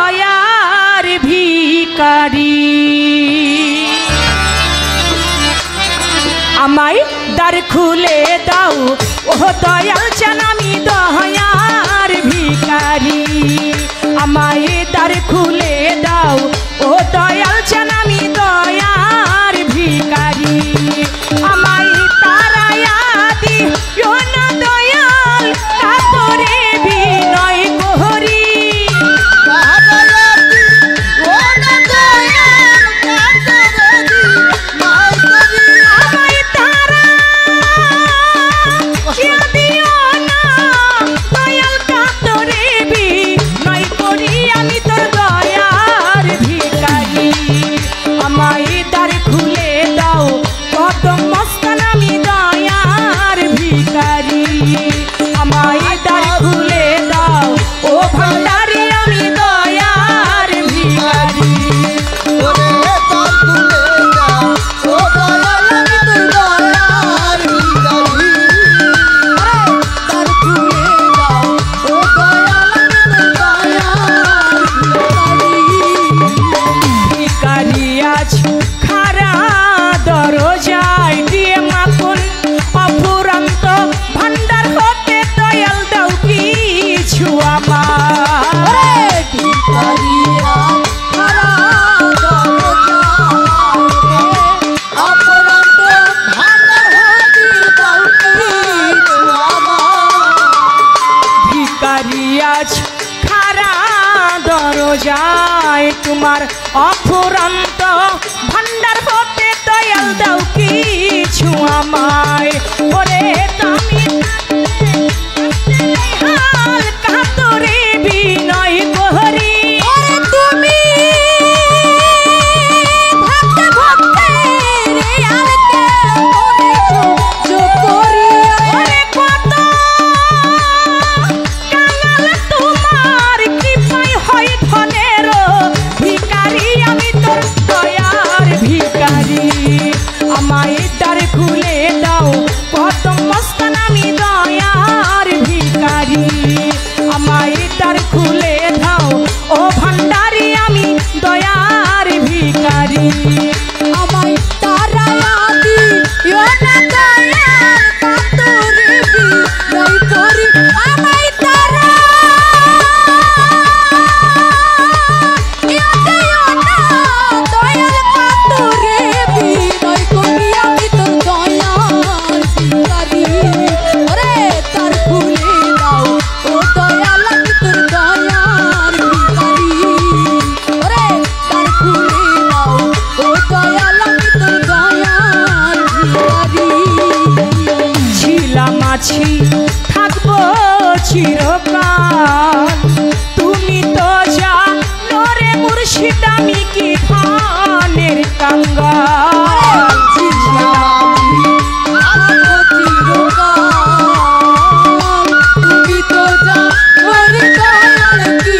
দয়ার ভিখারি আমায় দ্বার খুলে দাও ও দয়াল চান আমি দয়ার ভিখারি আমায় দ্বার খুলে দাও ও দয়াল চান আমি দয়ার ভিখারি আমায় তারায়া দিও না দয়াল কাতরে বিনয় করি দরজায় তোমার অফুরন্ত ভান্ডার হতে দয়াল দাও কিছু আমায় ওরে তুমি হাল কাতরে বিনয় করি তুমি ভক্তে ভক্তে রে আর কে করি ওরে কত কাঙাল তোমার কি পাই হয় ধনের ভিখারি আমি তোর দয়ার ভিখারি আমায় দ্বার খুলে দাও কদম মস্তান আমি দয়ার ভিখারি আমায় দ্বার খুলে দাও ও ভান্ডারি আমি দয়ার ভিখারি আমায় তারায়া দিও না দয়াল কাতরে বিনয় করি আমায় তারা থাকবো চিরকাল তুমি তো জানো রে মুর্শিদ আমি কি ধানের কাঙ্গাল তুমি তো জানো রে দয়াল কি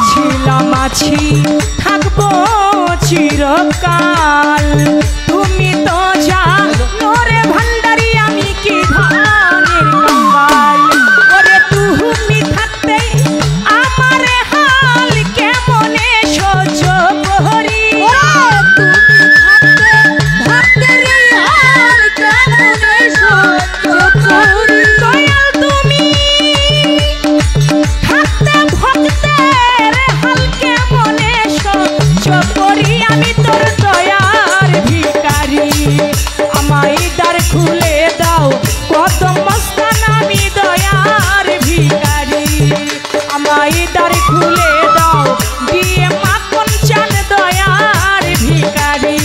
ছিলাম আছি থাকবো চিরকাল তুমি তো জানো রে ভান্ডারি আমি কি ধানের কাঙ্গাল ওরে তুমি থাকতে আমার হাল কেমনে সহ্য করি তুমি থাকতে ভক্তের হাল কেমনে সহ্য করি দয়াল তুমি থাকতে ভক্তের হাল কেমনে সহ্য করি আমি তোর দয়ার ভিখারি আমায় দ্বার খুলে দাও কদম মস্তান আমি দয়ার ভিখারি আমায় দ্বার খুলে দাও দিয়ে মাখন চান দয়ার ভিখারি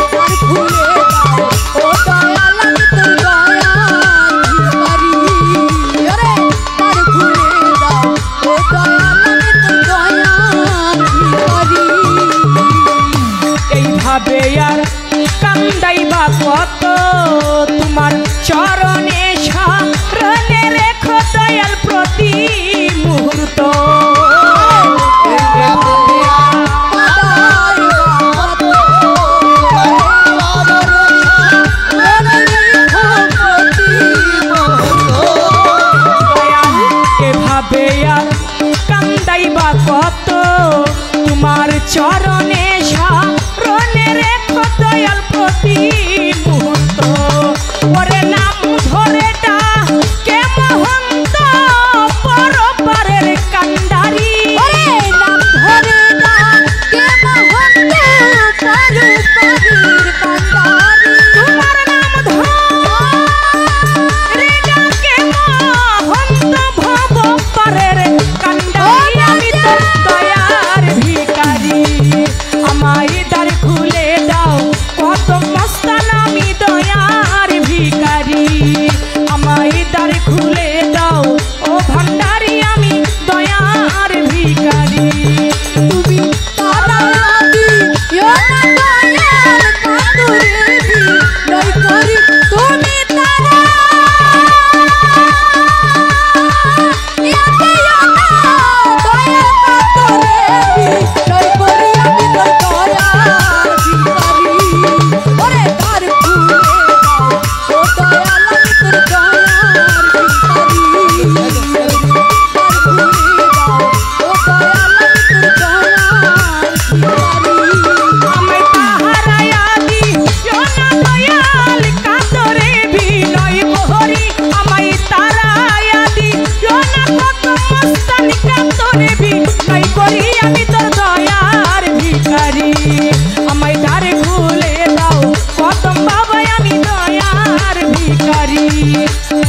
দ্বার খুলে দাও ও দয়াল আমি তোর দয়ার ভিখারি দ্বার খুলে দাও ও দয়াল আমি তোর দয়ার ভিখারি এইভাবে আর কান্দাইবা কত তোমার চরণে শরণে রেখো দয়াল প্রতি মুহূর্ত দয়াল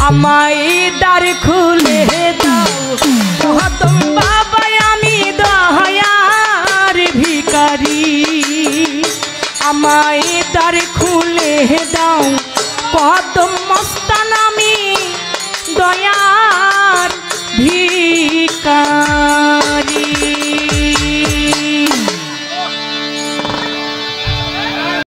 আমায় দ্বার খুলে দাও মহাতম বাবা আমি দয়ার ভিখারি আমায় দ্বার খুলে দাও